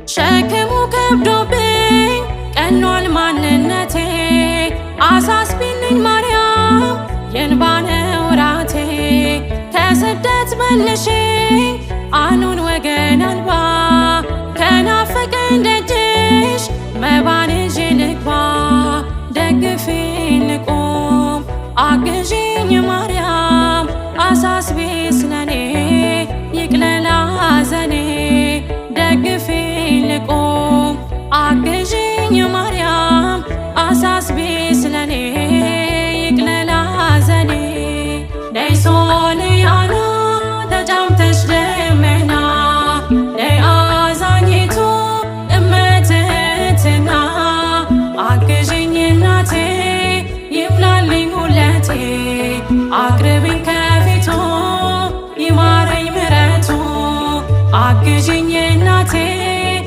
ሸክሙ ከብዶብኝ ቀኗል ማንነቴ አሳስቢልኝ ማርያም የእንባ ነው ራቴ ከስደት መልሽኝ አኑን ወገን አልባ ከናፈቀኝ ደጅሽ መባን ይዤ ልግባ ደግፊኝ ልቁም አግዢኝ ማርያም አሳስቢ ስለኔ ይቅለል ሐዘኔ ደግፊኝ ልቁም አግዢኝ ማርያም አሳስቢ ስለኔ ይቅለል ሐዘኔ ነይ ሶልያና ተጫምተሽ ደመና ነይ አዛኝቱ እመትህትና አግዢኝ እናቴ ይምላልኝ ሁለቴ አቅርቢኝ